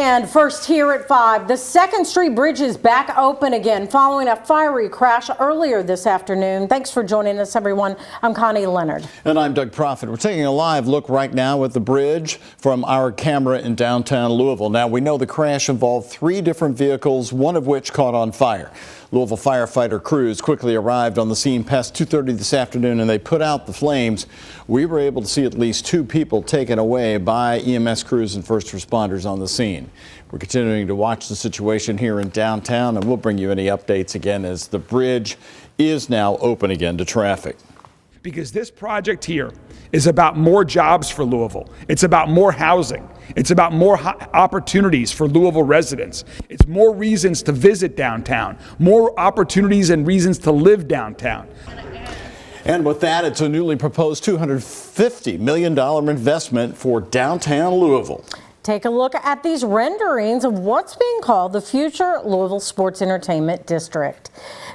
And first here at 5, the 2nd Street Bridge is back open again following a fiery crash earlier this afternoon. Thanks for joining us, everyone. I'm Connie Leonard. And I'm Doug Proffitt. We're taking a live look right now at the bridge from our camera in downtown Louisville. Now, we know the crash involved 3 different vehicles, one of which caught on fire. Louisville firefighter crews quickly arrived on the scene past 2:30 this afternoon, and they put out the flames. We were able to see at least 2 people taken away by EMS crews and first responders on the scene. We're continuing to watch the situation here in downtown, and we'll bring you any updates again as the bridge is now open again to traffic. Because this project here is about more jobs for Louisville. It's about more housing. It's about more opportunities for Louisville residents. It's more reasons to visit downtown, more opportunities and reasons to live downtown. And with that, it's a newly proposed $250 million investment for downtown Louisville. Take a look at these renderings of what's being called the future Louisville Sports Entertainment District.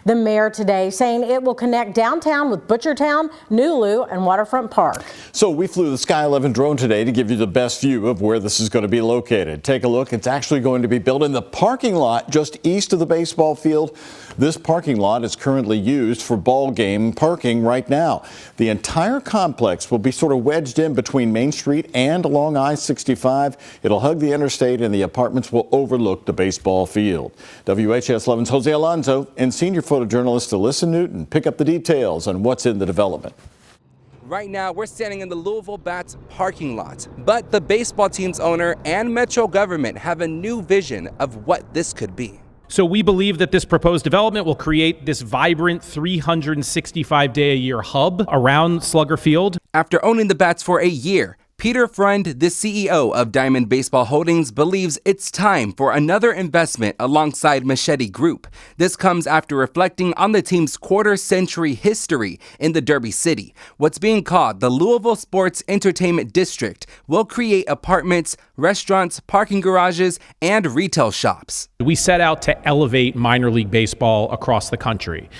The mayor today saying it will connect downtown with Butchertown, New Lou, and Waterfront Park. So we flew the WHAS11 drone today to give you the best view of where this is going to be located. Take a look. It's actually going to be built in the parking lot just east of the baseball field. This parking lot is currently used for ball game parking right now. The entire complex will be sort of wedged in between Main Street and along I-65. It'll hug the interstate, and the apartments will overlook the baseball field. WHAS11's Jose Alonso and senior photojournalist Alyssa Newton pick up the details on what's in the development. Right now, we're standing in the Louisville Bats parking lot, but the baseball team's owner and Metro government have a new vision of what this could be. So we believe that this proposed development will create this vibrant 365-day-a-year hub around Slugger Field. After owning the Bats for a year, Peter Freund, the CEO of Diamond Baseball Holdings, believes it's time for another investment alongside Machete Group. This comes after reflecting on the team's quarter-century history in the Derby City. What's being called the Louisville Sports Entertainment District will create apartments, restaurants, parking garages, and retail shops. We set out to elevate minor league baseball across the country.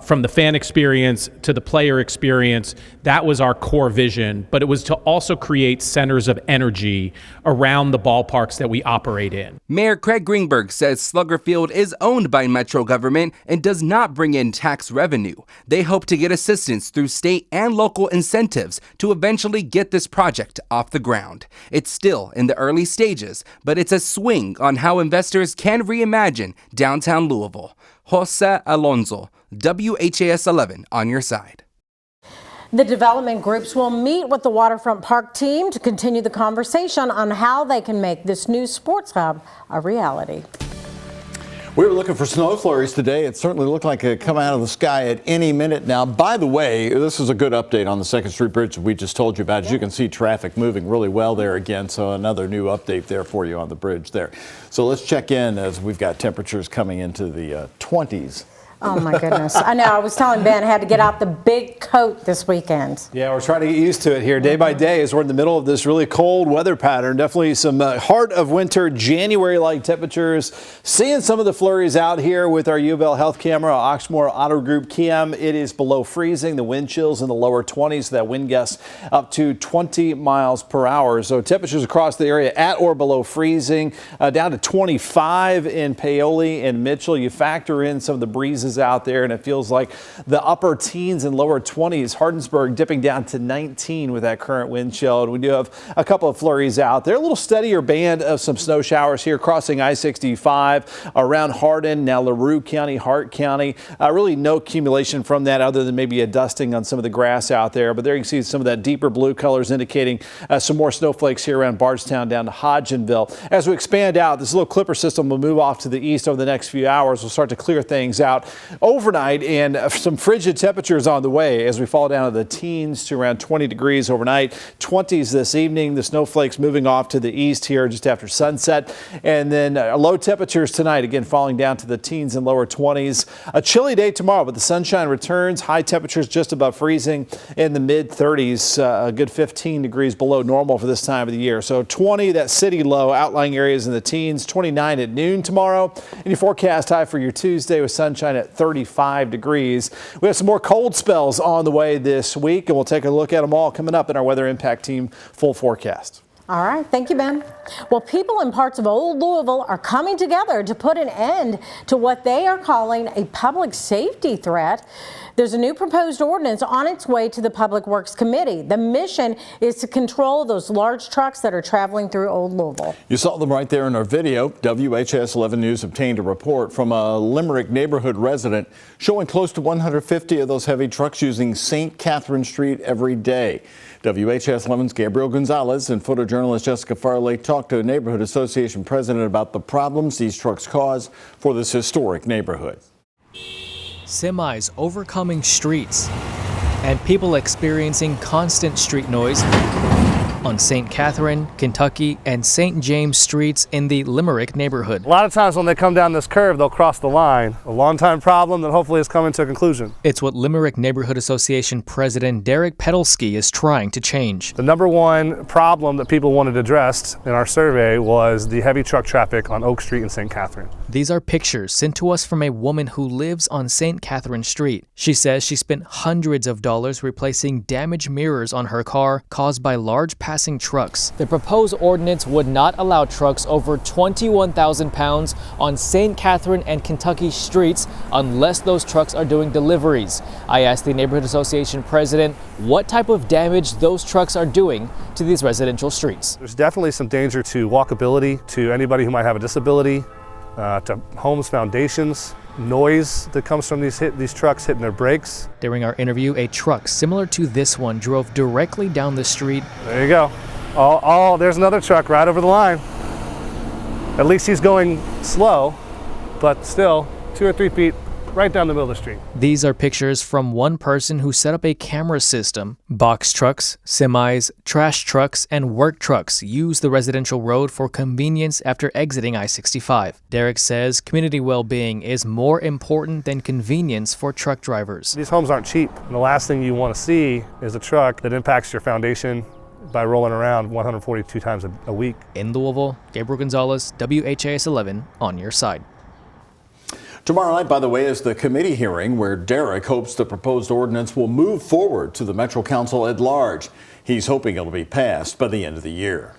From the fan experience to the player experience, that was our core vision, but it was to also create centers of energy around the ballparks that we operate in. Mayor Craig Greenberg says Slugger Field is owned by Metro government and does not bring in tax revenue. They hope to get assistance through state and local incentives to eventually get this project off the ground. It's still in the early stages, but it's a swing on how investors can reimagine downtown Louisville. Jose Alonso, WHAS11 on your side. The development groups will meet with the Waterfront Park team to continue the conversation on how they can make this new sports hub a reality. We were looking for snow flurries today. It certainly looked like it come out of the sky at any minute now. By the way, this is a good update on the 2nd Street Bridge that we just told you about. As you can see, traffic moving really well there again. So another new update there for you on the bridge there. So let's check in as we've got temperatures coming into the 20s. Oh my goodness. I know. I was telling Ben I had to get out the big coat this weekend. Yeah, we're trying to get used to it here day by day as we're in the middle of this really cold weather pattern. Definitely some heart of winter, January-like temperatures. Seeing some of the flurries out here with our U of L health camera, Oxmoor Auto Group cam. It is below freezing. The wind chills in the lower 20s. That wind gust up to 20 miles per hour. So temperatures across the area at or below freezing, down to 25 in Paoli and Mitchell. You factor in some of the breezes out there, and it feels like the upper teens and lower 20s. Hardinsburg dipping down to 19 with that current wind chill. And we do have a couple of flurries out there. A little steadier band of some snow showers here crossing I-65 around Hardin, now LaRue County, Hart County. Really no accumulation from that other than maybe a dusting on some of the grass out there. But there you can see some of that deeper blue colors indicating some more snowflakes here around Bardstown down to Hodgenville. As we expand out, this little clipper system will move off to the east over the next few hours. We'll start to clear things out overnight, and some frigid temperatures on the way as we fall down to the teens to around 20 degrees overnight, 20s this evening. The snowflakes moving off to the east here just after sunset, and then low temperatures tonight, again falling down to the teens and lower 20s. A chilly day tomorrow, but the sunshine returns. High temperatures just above freezing in the mid 30s, a good 15 degrees below normal for this time of the year. So 20, that city low, outlying areas in the teens, 29 at noon tomorrow, and your forecast high for your Tuesday with sunshine at 35 degrees. We have some more cold spells on the way this week, and we'll take a look at them all coming up in our Weather Impact Team full forecast. All right, thank you, Ben. Well, people in parts of Old Louisville are coming together to put an end to what they are calling a public safety threat. There's a new proposed ordinance on its way to the Public Works Committee. The mission is to control those large trucks that are traveling through Old Louisville. You saw them right there in our video. WHAS11 News obtained a report from a Limerick neighborhood resident showing close to 150 of those heavy trucks using St. Catherine Street every day. WHAS11's Gabriel Gonzalez and photojournalist Jessica Farley talked to a neighborhood association president about the problems these trucks cause for this historic neighborhood. Semis overcoming streets and people experiencing constant street noise on St. Catherine, Kentucky, and St. James streets in the Limerick neighborhood. A lot of times when they come down this curve, they'll cross the line. A long-time problem that hopefully is coming to a conclusion. It's what Limerick Neighborhood Association President Derek Pedalski is trying to change. The number one problem that people wanted addressed in our survey was the heavy truck traffic on Oak Street in St. Catherine. These are pictures sent to us from a woman who lives on St. Catherine Street. She says she spent hundreds of dollars replacing damaged mirrors on her car caused by large passing trucks. The proposed ordinance would not allow trucks over 21,000 pounds on St. Catherine and Kentucky streets unless those trucks are doing deliveries. I asked the Neighborhood Association president what type of damage those trucks are doing to these residential streets. There's definitely some danger to walkability, to anybody who might have a disability, to homes, foundations, noise that comes from these trucks hitting their brakes. During our interview, a truck similar to this one drove directly down the street. There you go. There's another truck right over the line. At least he's going slow, but still 2 or 3 feet right down the middle of the street. These are pictures from one person who set up a camera system. Box trucks, semis, trash trucks, and work trucks use the residential road for convenience after exiting I-65. Derek says community well-being is more important than convenience for truck drivers. These homes aren't cheap. And the last thing you want to see is a truck that impacts your foundation by rolling around 142 times a week. In Louisville, Gabriel Gonzalez, WHAS 11 on your side. Tomorrow night, by the way, is the committee hearing where Derek hopes the proposed ordinance will move forward to the Metro Council at large. He's hoping it'll be passed by the end of the year.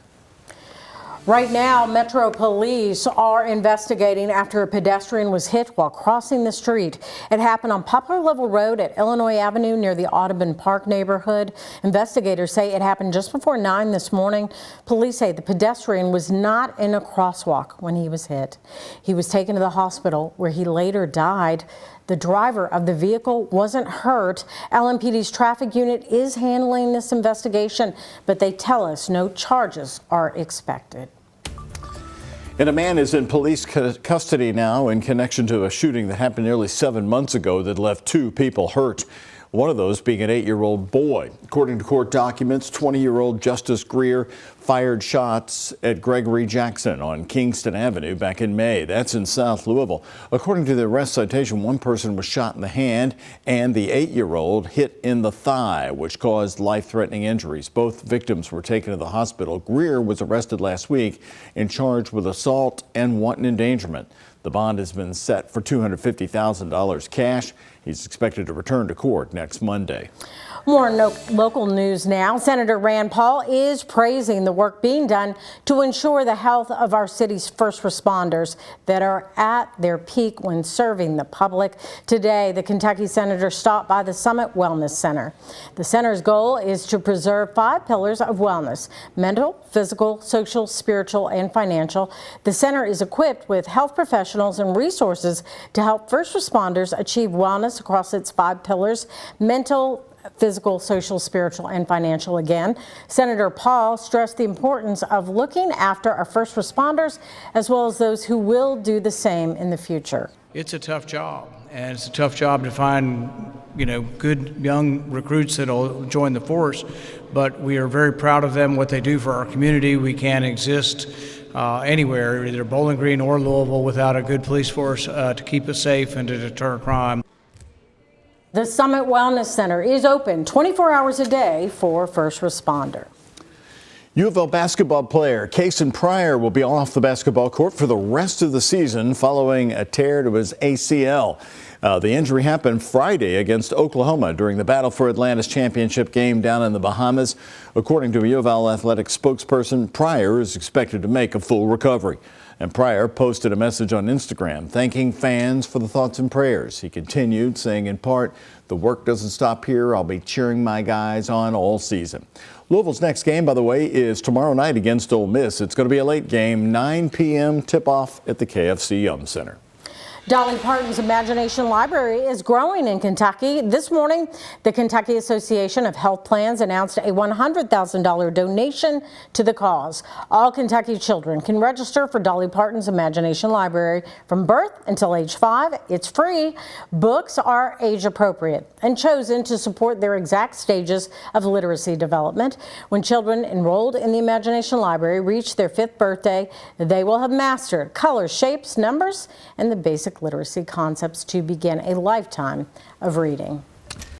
Right now, Metro Police are investigating after a pedestrian was hit while crossing the street. It happened on Poplar Level Road at Illinois Avenue near the Audubon Park neighborhood. Investigators say it happened just before 9 this morning. Police say the pedestrian was not in a crosswalk when he was hit. He was taken to the hospital where he later died. The driver of the vehicle wasn't hurt. LMPD's traffic unit is handling this investigation, but they tell us no charges are expected. And a man is in police custody now in connection to a shooting that happened nearly 7 months ago that left 2 people hurt. One of those being an 8-year-old boy. According to court documents, 20-year-old Justice Greer fired shots at Gregory Jackson on Kingston Avenue back in May. That's in South Louisville. According to the arrest citation, one person was shot in the hand and the 8-year-old hit in the thigh, which caused life-threatening injuries. Both victims were taken to the hospital. Greer was arrested last week and charged with assault and wanton endangerment. The bond has been set for $250,000 cash. He's expected to return to court next Monday. More local news now. Senator Rand Paul is praising the work being done to ensure the health of our city's first responders that are at their peak when serving the public. Today, the Kentucky senator stopped by the Summit Wellness Center. The center's goal is to preserve 5 pillars of wellness: mental, physical, social, spiritual, and financial. The center is equipped with health professionals and resources to help first responders achieve wellness across its 5 pillars: mental, physical, social, spiritual, and financial. Again, Senator Paul stressed the importance of looking after our first responders as well as those who will do the same in the future. It's a tough job, and it's a tough job to find, good young recruits that'll join the force, but we are very proud of them, what they do for our community. We can't exist anywhere, either Bowling Green or Louisville, without a good police force to keep us safe and to deter crime. The Summit Wellness Center is open 24 hours a day for first responder. U of L basketball player Kason Pryor will be off the basketball court for the rest of the season following a tear to his ACL. The injury happened Friday against Oklahoma during the Battle for Atlantis championship game down in the Bahamas. According to a U of L athletics spokesperson, Pryor is expected to make a full recovery. And Pryor posted a message on Instagram thanking fans for the thoughts and prayers. He continued, saying in part, "The work doesn't stop here. I'll be cheering my guys on all season." Louisville's next game, by the way, is tomorrow night against Ole Miss. It's going to be a late game, 9 p.m. tip-off at the KFC Yum Center. Dolly Parton's Imagination Library is growing in Kentucky. This morning, the Kentucky Association of Health Plans announced a $100,000 donation to the cause. All Kentucky children can register for Dolly Parton's Imagination Library from birth until age 5. It's free. Books are age appropriate and chosen to support their exact stages of literacy development. When children enrolled in the Imagination Library reach their 5th birthday, they will have mastered colors, shapes, numbers, and the basic literacy concepts to begin a lifetime of reading.